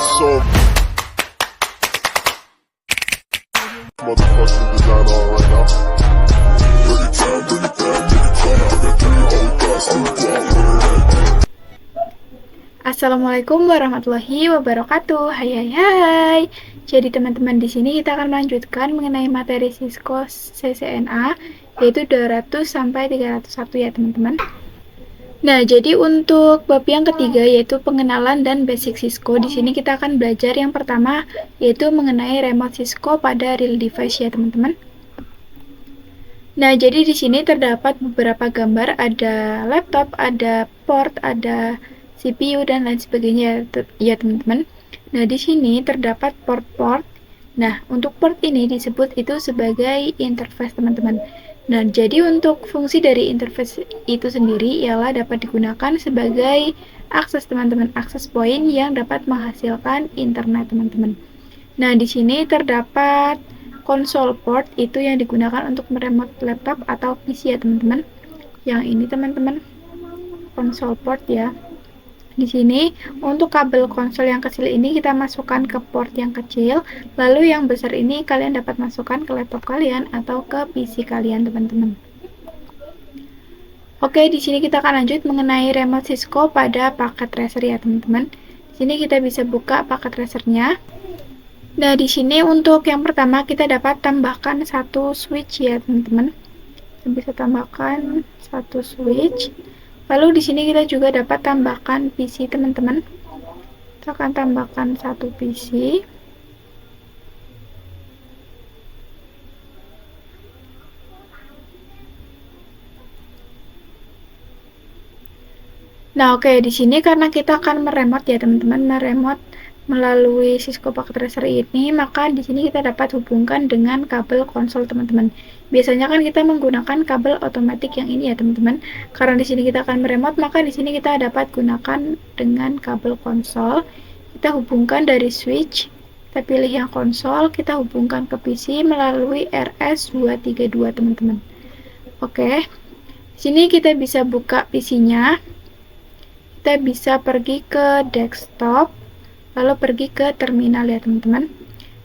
some motherfucking design on right now. Bring it down, bring it down, bring it down. I got 3 old thoughts to go out. Assalamualaikum warahmatullahi wabarakatuh. Hai. Jadi teman-teman, di sini kita akan melanjutkan mengenai materi Cisco CCNA yaitu 200 sampai 301 ya teman-teman. Nah, jadi untuk bab yang ketiga yaitu pengenalan dan basic Cisco. Di sini kita akan belajar yang pertama yaitu mengenai remote Cisco pada real device ya teman-teman. Nah, jadi di sini terdapat beberapa gambar, ada laptop, ada port, ada CPU dan lain sebagainya ya teman-teman. Nah, di sini terdapat port-port. Nah, untuk port ini disebut itu sebagai interface teman-teman. Nah, jadi untuk fungsi dari interface itu sendiri ialah dapat digunakan sebagai akses teman-teman, akses point yang dapat menghasilkan internet teman-teman. Nah, di sini terdapat console port itu yang digunakan untuk meremote laptop atau PC ya teman-teman. Yang ini teman-teman, console port ya. Di sini untuk kabel konsol yang kecil ini kita masukkan ke port yang kecil, lalu yang besar ini kalian dapat masukkan ke laptop kalian atau ke PC kalian teman-teman. Oke, di sini kita akan lanjut mengenai remote Cisco pada paket tracer ya teman-teman. Di sini kita bisa buka paket tracernya. Nah, di sini untuk yang pertama kita dapat tambahkan satu switch ya teman-teman. Kita bisa tambahkan satu switch. Lalu di sini kita juga dapat tambahkan PC teman-teman. Kita akan tambahkan satu PC. Nah, oke, di sini karena kita akan meremote ya teman-teman, meremote melalui Cisco Packet Tracer ini, maka di sini kita dapat hubungkan dengan kabel konsol teman-teman. Biasanya kan kita menggunakan kabel otomatis yang ini ya teman-teman. Karena di sini kita akan meremote, maka di sini kita dapat gunakan dengan kabel konsol. Kita hubungkan dari switch, kita pilih yang konsol, kita hubungkan ke PC melalui RS232 teman-teman. Oke. Di sini kita bisa buka PC-nya. Kita bisa pergi ke desktop, lalu pergi ke terminal ya teman-teman.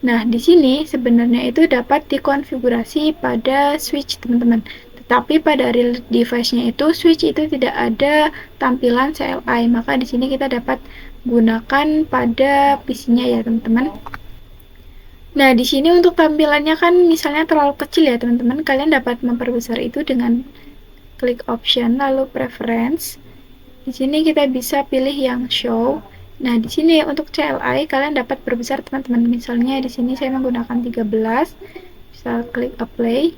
Nah, di sini sebenarnya itu dapat dikonfigurasi pada switch teman-teman. Tetapi pada real device-nya itu switch itu tidak ada tampilan CLI, maka di sini kita dapat gunakan pada PC-nya ya teman-teman. Nah, di sini untuk tampilannya kan misalnya terlalu kecil ya teman-teman. Kalian dapat memperbesar itu dengan klik option lalu preference. Di sini kita bisa pilih yang show. Nah, di sini untuk CLI kalian dapat perbesar teman-teman. Misalnya di sini saya menggunakan 13. Bisa klik apply.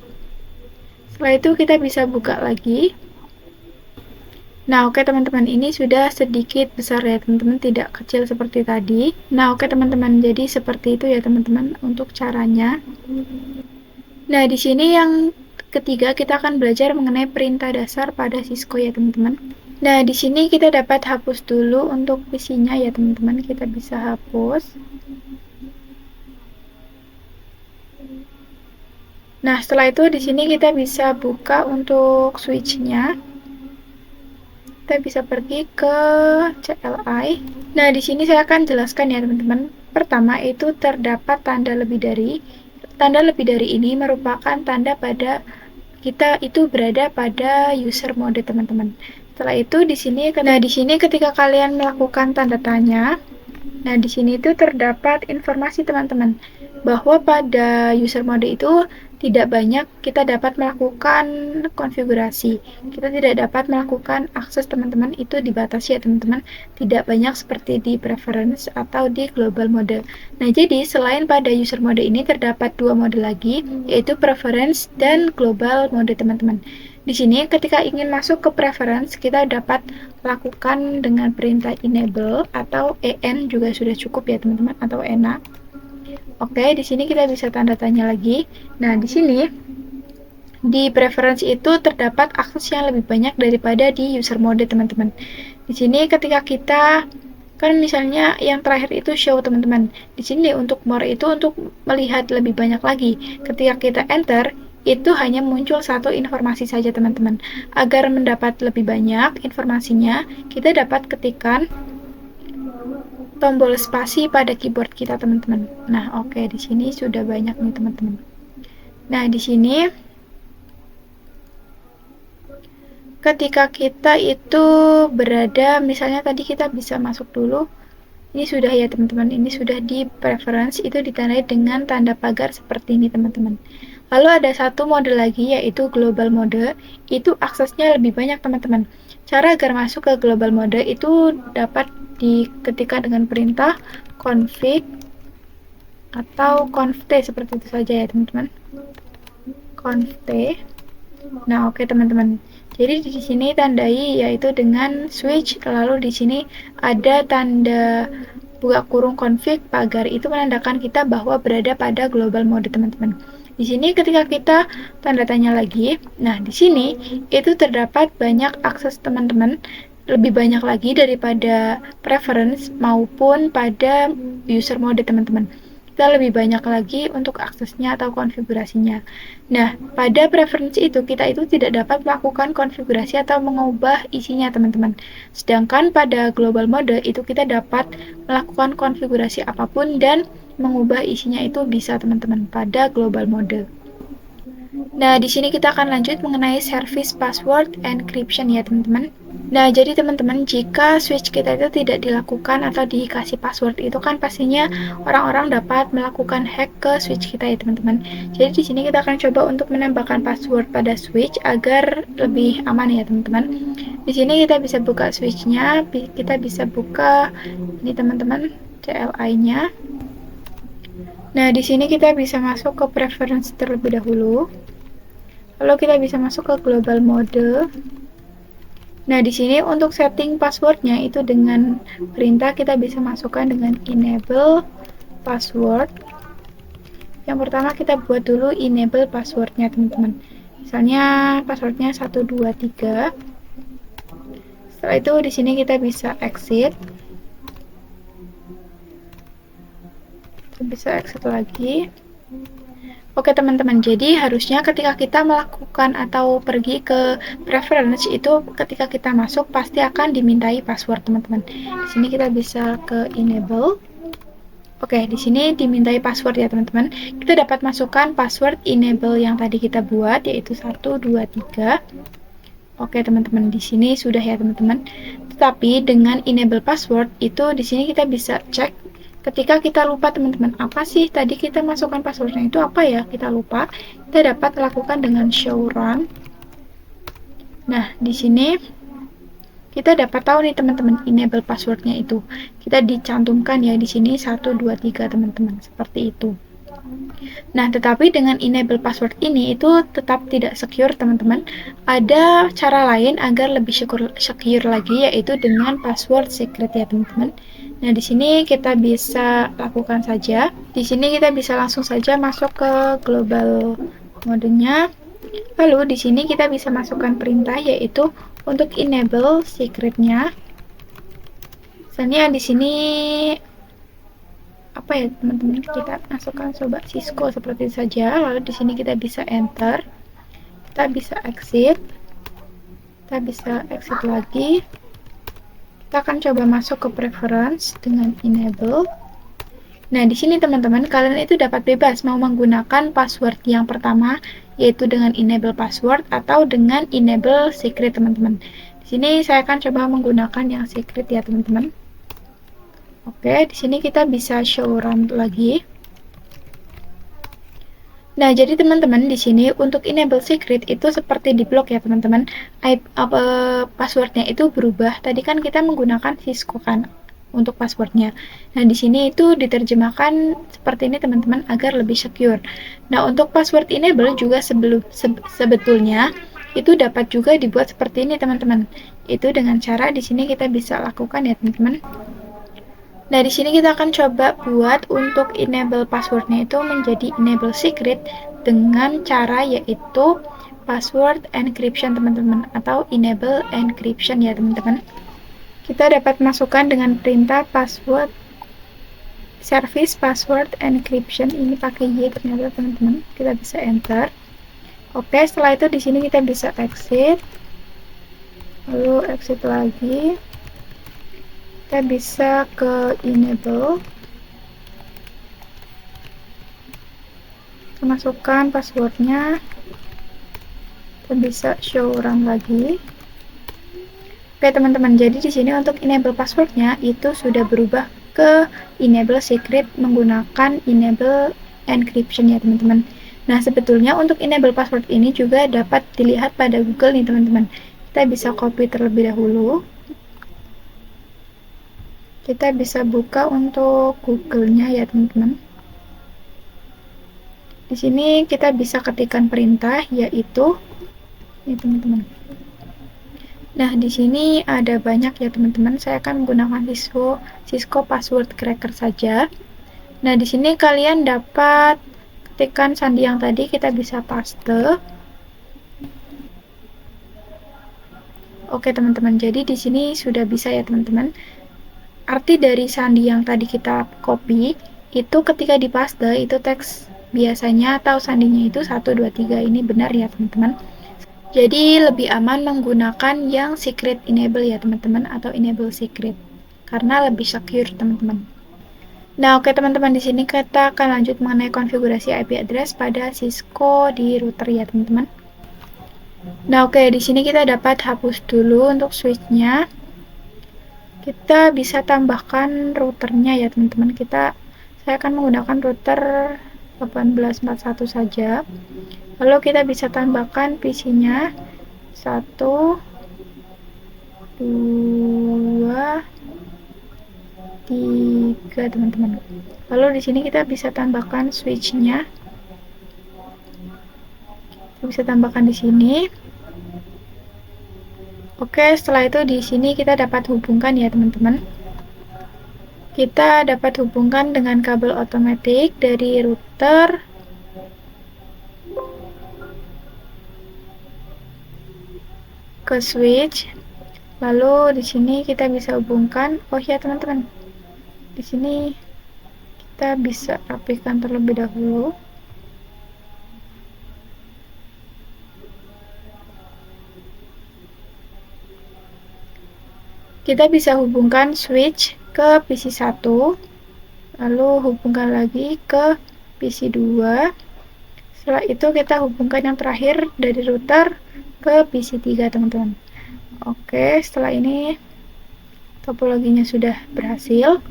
Setelah itu kita bisa buka lagi. Nah, oke teman-teman, ini sudah sedikit besar ya teman-teman, tidak kecil seperti tadi. Nah, oke teman-teman, jadi seperti itu ya teman-teman untuk caranya. Nah, di sini yang ketiga kita akan belajar mengenai perintah dasar pada Cisco ya teman-teman. Nah, di sini kita dapat hapus dulu untuk PC-nya ya teman-teman. Kita bisa hapus. Nah, setelah itu di sini kita bisa buka untuk switch-nya. Kita bisa pergi ke CLI. Nah, di sini saya akan jelaskan ya teman-teman. Pertama itu terdapat tanda lebih dari. Tanda lebih dari ini merupakan tanda pada kita itu berada pada user mode teman-teman. Setelah itu di sini ketika kalian melakukan tanda tanya, nah di sini itu terdapat informasi teman-teman bahwa pada user mode itu tidak banyak kita dapat melakukan konfigurasi. Kita tidak dapat melakukan akses teman-teman, itu dibatasi ya teman-teman. Tidak banyak seperti di preference atau di global mode. Nah, jadi selain pada user mode ini terdapat dua mode lagi, yaitu preference dan global mode teman-teman. Di sini ketika ingin masuk ke preference, kita dapat lakukan dengan perintah enable atau en juga sudah cukup ya teman-teman, atau ena. Oke, di sini kita bisa tanda tanya lagi. Nah, di sini di preference itu terdapat akses yang lebih banyak daripada di user mode teman-teman. Di sini ketika kita kan misalnya yang terakhir itu show teman-teman. Di sini untuk more itu untuk melihat lebih banyak lagi. Ketika kita enter itu hanya muncul satu informasi saja teman-teman. Agar mendapat lebih banyak informasinya, kita dapat ketikkan tombol spasi pada keyboard kita, teman-teman. Nah, oke, di sini sudah banyak nih, teman-teman. Nah, di sini ketika kita itu berada, misalnya tadi kita bisa masuk dulu. Ini sudah ya, teman-teman. Ini sudah di preference, itu ditandai dengan tanda pagar seperti ini, teman-teman. Lalu ada satu mode lagi, yaitu global mode. Itu aksesnya lebih banyak, teman-teman. Cara agar masuk ke global mode itu dapat diketikkan dengan perintah config atau conft seperti itu saja ya, teman-teman. Conft. Nah, oke, teman-teman. Jadi di sini tandai yaitu dengan switch, lalu di sini ada tanda buka kurung config pagar, itu menandakan kita bahwa berada pada global mode, teman-teman. Di sini ketika kita tanda tanya lagi, nah di sini itu terdapat banyak akses, teman-teman, lebih banyak lagi daripada preference maupun pada user mode, teman-teman. Kita lebih banyak lagi untuk aksesnya atau konfigurasinya. Nah, pada preferensi itu kita itu tidak dapat melakukan konfigurasi atau mengubah isinya, teman-teman. Sedangkan pada global mode itu kita dapat melakukan konfigurasi apapun dan mengubah isinya itu bisa, teman-teman, pada global mode. Nah, di sini kita akan lanjut mengenai service password encryption ya, teman-teman. Nah, jadi teman-teman, jika switch kita itu tidak dilakukan atau dikasih password, itu kan pastinya orang-orang dapat melakukan hack ke switch kita ya, teman-teman. Jadi di sini kita akan coba untuk menambahkan password pada switch agar lebih aman ya, teman-teman. Di sini kita bisa buka switchnya, kita bisa buka ini, teman-teman, CLI-nya. Nah, di sini kita bisa masuk ke preference terlebih dahulu. Lalu kita bisa masuk ke global mode. Nah, di sini untuk setting passwordnya itu dengan perintah kita bisa masukkan dengan enable password. Yang pertama kita buat dulu enable passwordnya, teman-teman. Misalnya passwordnya 123. Setelah itu di sini kita bisa exit. Kita bisa exit lagi. Oke, teman-teman, jadi harusnya ketika kita melakukan atau pergi ke preference itu ketika kita masuk pasti akan dimintai password, teman-teman. Di sini kita bisa ke enable. Oke, di sini dimintai password ya, teman-teman. Kita dapat masukkan password enable yang tadi kita buat, yaitu 123. Oke, teman-teman, di sini sudah ya, teman-teman. Tetapi dengan enable password itu di sini kita bisa cek ketika kita lupa, teman-teman, apa sih tadi kita masukkan passwordnya itu apa ya, kita lupa, kita dapat lakukan dengan show run. Nah, di sini kita dapat tahu nih, teman-teman, enable passwordnya itu kita dicantumkan ya di sini 123, teman-teman, seperti itu. Nah, tetapi dengan enable password ini itu tetap tidak secure, teman-teman. Ada cara lain agar lebih secure lagi, yaitu dengan password secret ya, teman-teman. Nah, di sini kita bisa lakukan saja. Di sini kita bisa langsung saja masuk ke global modenya. Lalu di sini kita bisa masukkan perintah, yaitu untuk enable secretnya. Misalnya di sini apa ya, teman-teman, kita masukkan coba Cisco seperti itu saja. Lalu di sini kita bisa enter, kita bisa exit, kita bisa exit lagi. Kita akan coba masuk ke preference dengan enable. Nah, di sini teman-teman, kalian itu dapat bebas mau menggunakan password yang pertama, yaitu dengan enable password atau dengan enable secret, teman-teman. Di sini saya akan coba menggunakan yang secret ya, teman-teman. Oke, di sini kita bisa show run lagi. Nah, jadi teman-teman, di sini untuk enable secret itu seperti di blog ya, teman-teman. Passwordnya itu berubah. Tadi kan kita menggunakan Cisco kan untuk passwordnya. Nah, di sini itu diterjemahkan seperti ini, teman-teman, agar lebih secure. Nah, untuk password enable juga sebetulnya itu dapat juga dibuat seperti ini, teman-teman. Itu dengan cara di sini kita bisa lakukan ya, teman-teman. Nah, di sini kita akan coba buat untuk enable passwordnya itu menjadi enable secret dengan cara yaitu password encryption, teman-teman, atau enable encryption ya, teman-teman. Kita dapat masukkan dengan perintah password service password encryption, ini pakai Y ternyata, teman-teman. Kita bisa enter. Oke, setelah itu di sini kita bisa exit, lalu exit lagi. Kita bisa ke enable, kita masukkan passwordnya, kita bisa show run lagi. Oke teman-teman, jadi di sini untuk enable passwordnya itu sudah berubah ke enable secret menggunakan enable encryption ya teman-teman. Nah sebetulnya untuk enable password ini juga dapat dilihat pada Google nih teman-teman. Kita bisa copy terlebih dahulu. Kita bisa buka untuk Google-nya ya teman-teman. Di sini kita bisa ketikkan perintah yaitu ini teman-teman. Nah, di sini ada banyak ya teman-teman. Saya akan menggunakan Cisco Password Cracker saja. Nah, di sini kalian dapat ketikkan sandi yang tadi, kita bisa paste. Oke teman-teman, jadi di sini sudah bisa ya teman-teman. Arti dari sandi yang tadi kita copy itu ketika dipaste itu teks biasanya atau sandinya itu 1, 2, 3 ini benar ya teman-teman. Jadi lebih aman menggunakan yang secret enable ya teman-teman, atau enable secret karena lebih secure teman-teman. Nah, oke teman-teman, di sini kita akan lanjut mengenai konfigurasi IP address pada Cisco di router ya teman-teman. Nah, oke, di sini kita dapat hapus dulu untuk switch-nya. Kita bisa tambahkan routernya ya teman-teman. Saya akan menggunakan router 1841 saja. Lalu kita bisa tambahkan PC-nya 1, 2, 3 teman-teman. Lalu di sini kita bisa tambahkan switch-nya. Kita bisa tambahkan di sini. Oke, setelah itu di sini kita dapat hubungkan ya teman-teman. Kita dapat hubungkan dengan kabel otomatis dari router ke switch. Lalu di sini kita bisa hubungkan. Oh ya teman-teman, di sini kita bisa rapikan terlebih dahulu. Kita bisa hubungkan switch ke PC 1, lalu hubungkan lagi ke PC 2. Setelah itu kita hubungkan yang terakhir dari router ke PC 3 teman-teman. Oke, setelah ini topologinya sudah berhasil.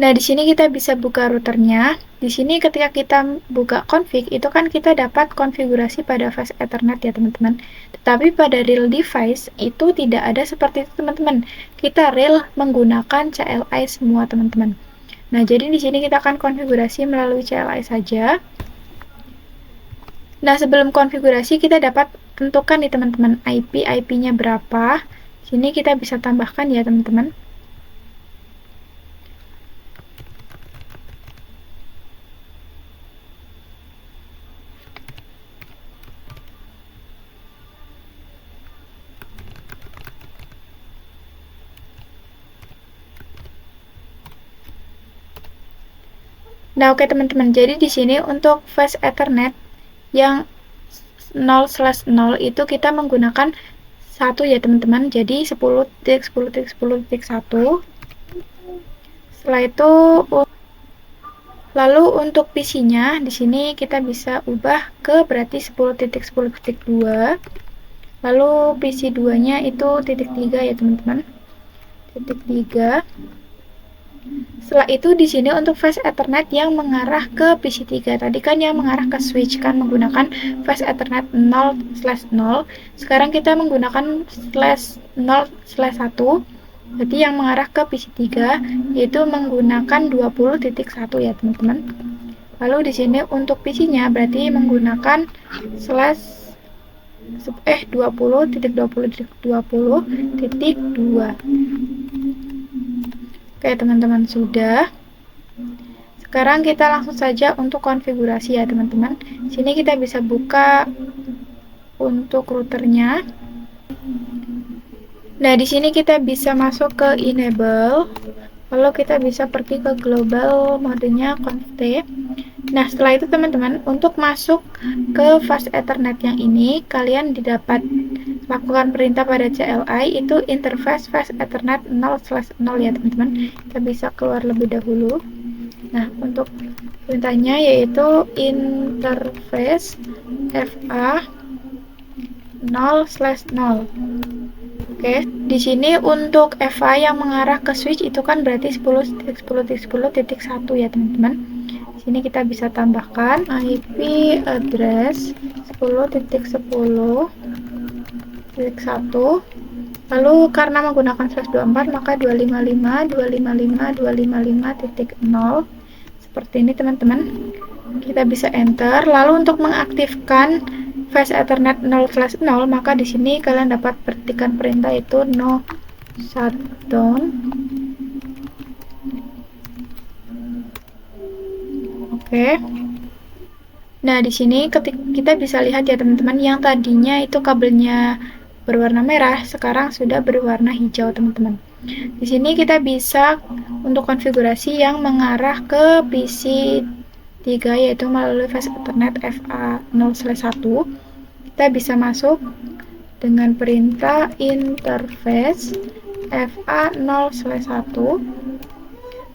Nah, di sini kita bisa buka routernya. Di sini ketika kita buka config, itu kan kita dapat konfigurasi pada fast Ethernet ya teman-teman. Tetapi pada real device itu tidak ada seperti itu teman-teman. Kita real menggunakan CLI semua teman-teman. Nah, jadi di sini kita akan konfigurasi melalui CLI saja. Nah, sebelum konfigurasi kita dapat tentukan nih teman-teman IP-nya berapa. Di sini kita bisa tambahkan ya teman-teman. Nah, oke teman-teman. Jadi di sini untuk fast Ethernet yang 0/0 itu kita menggunakan 1 ya teman-teman. Jadi 10.10.10.1. Setelah itu lalu untuk PC-nya di sini kita bisa ubah ke berarti 10.10.2. Lalu PC 2-nya itu titik 3 ya teman-teman. Titik 3. Setelah itu di sini untuk fast Ethernet yang mengarah ke PC 3. Tadi kan yang mengarah ke switch kan menggunakan fast Ethernet 0/0. Sekarang kita menggunakan /0/1. Jadi yang mengarah ke PC 3 yaitu menggunakan 20.1 ya teman-teman. Lalu di sini untuk PC-nya berarti menggunakan /20.20.20.2. Oke teman-teman, sudah. Sekarang kita langsung saja untuk konfigurasi ya teman-teman. Sini kita bisa buka untuk routernya. Nah, di sini kita bisa masuk ke enable. Lalu kita bisa pergi ke global modenya conft. Nah, setelah itu teman-teman, untuk masuk ke fast Ethernet yang ini, kalian dapat lakukan perintah pada CLI itu interface fast Ethernet 0/0 ya teman-teman. Kita bisa keluar lebih dahulu. Nah, untuk perintahnya yaitu interface FA 0/0. Oke, di sini untuk FA yang mengarah ke switch itu kan berarti 10.10.10.1 ya teman-teman. Sini kita bisa tambahkan IP address 10.10.1. Lalu karena menggunakan /24 maka 255.255.255.0 seperti ini teman-teman. Kita bisa enter. Lalu untuk mengaktifkan fast Ethernet 0/0 maka di sini kalian dapat ketikkan perintah itu no shutdown. Oke. Nah, di sini kita bisa lihat ya teman-teman, yang tadinya itu kabelnya berwarna merah, sekarang sudah berwarna hijau teman-teman. Di sini kita bisa untuk konfigurasi yang mengarah ke PC 3 yaitu melalui fast Ethernet FA 0/1. Kita bisa masuk dengan perintah interface FA 0/1.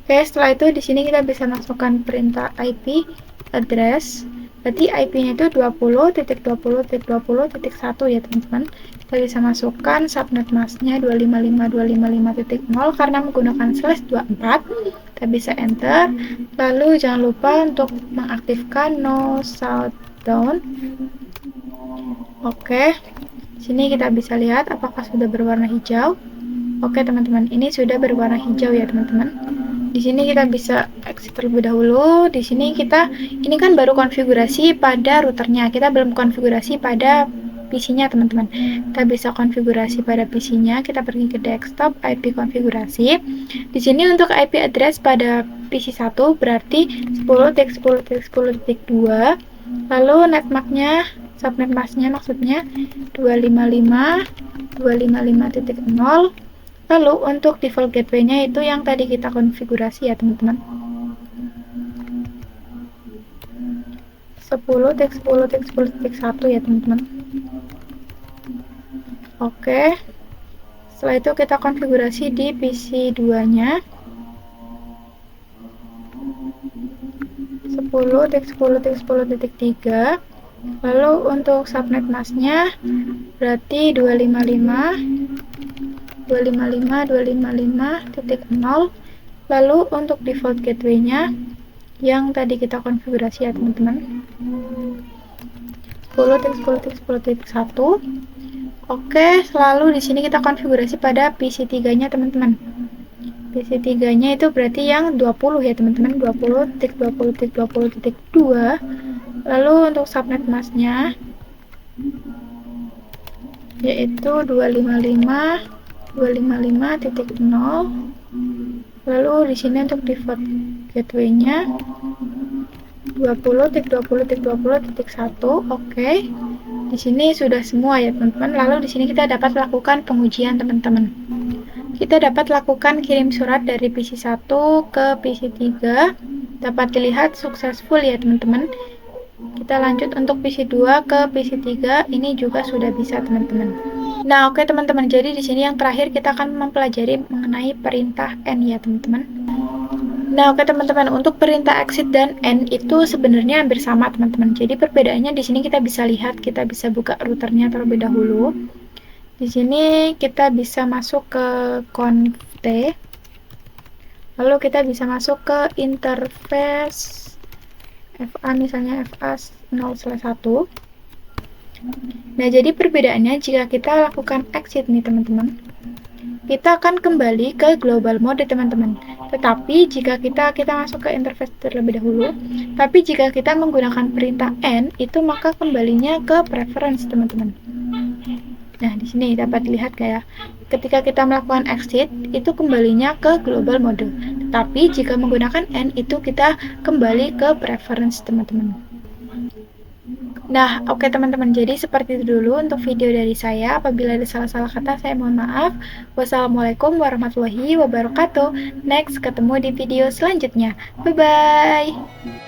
Oke, setelah itu di sini kita bisa masukkan perintah IP address. Berarti IP-nya itu 20.20.20.1 ya teman-teman. Kita bisa masukkan subnet masknya 255.255.0 karena menggunakan /24. Kita bisa enter. Lalu jangan lupa untuk mengaktifkan no shutdown. Oke. Di sini kita bisa lihat apakah sudah berwarna hijau. Oke teman-teman, ini sudah berwarna hijau ya teman-teman. Di sini kita bisa exit terlebih dahulu. Di sini ini kan baru konfigurasi pada routernya. Kita belum konfigurasi pada PC-nya teman-teman. Kita bisa konfigurasi pada PC-nya. Kita pergi ke desktop, IP konfigurasi. Di sini untuk IP address pada PC 1 berarti 10.10.10.2. Lalu netmark-nya, subnet mask-nya maksudnya 255.255.0. Lalu untuk default gateway-nya itu yang tadi kita konfigurasi ya teman-teman. 10.10.10.1 ya teman-teman. Oke. Setelah itu kita konfigurasi di PC 2-nya. 10.10.10.3. Lalu untuk subnet mask-nya berarti 255.255.0. Lalu untuk default gateway-nya yang tadi kita konfigurasi ya teman-teman, 10.10.10.1. Oke, selalu di sini kita konfigurasi pada PC 3-nya teman-teman. PC 3-nya itu berarti yang 20 ya teman-teman, 20.20.20.2. Lalu untuk subnet mask-nya yaitu 255.255.0. Lalu di sini untuk default gateway-nya 20.20.20.1. Oke. Di sini sudah semua ya teman-teman. Lalu di sini kita dapat lakukan pengujian teman-teman. Kita dapat lakukan kirim surat dari PC 1 ke PC 3. Dapat dilihat successful ya teman-teman. Kita lanjut untuk PC 2 ke PC 3. Ini juga sudah bisa teman-teman. Nah, oke teman-teman. Jadi di sini yang terakhir kita akan mempelajari mengenai perintah N ya teman-teman. Nah, oke teman-teman, untuk perintah exit dan N itu sebenarnya hampir sama teman-teman. Jadi perbedaannya di sini kita bisa lihat, kita bisa buka routernya terlebih dahulu. Di sini kita bisa masuk ke conft, lalu kita bisa masuk ke interface FA, misalnya FA 0/1. Nah, jadi perbedaannya jika kita lakukan exit nih teman-teman, kita akan kembali ke global mode teman-teman. Tetapi jika kita masuk ke interface terlebih dahulu, tapi jika kita menggunakan perintah N itu maka kembalinya ke preference teman-teman. Nah, di sini dapat dilihat kayak ketika kita melakukan exit itu kembalinya ke global mode. Tetapi jika menggunakan N itu kita kembali ke preference teman-teman. Nah, oke teman-teman, jadi seperti itu dulu untuk video dari saya. Apabila ada salah-salah kata, saya mohon maaf. Wassalamualaikum warahmatullahi wabarakatuh. Next, ketemu di video selanjutnya. Bye-bye.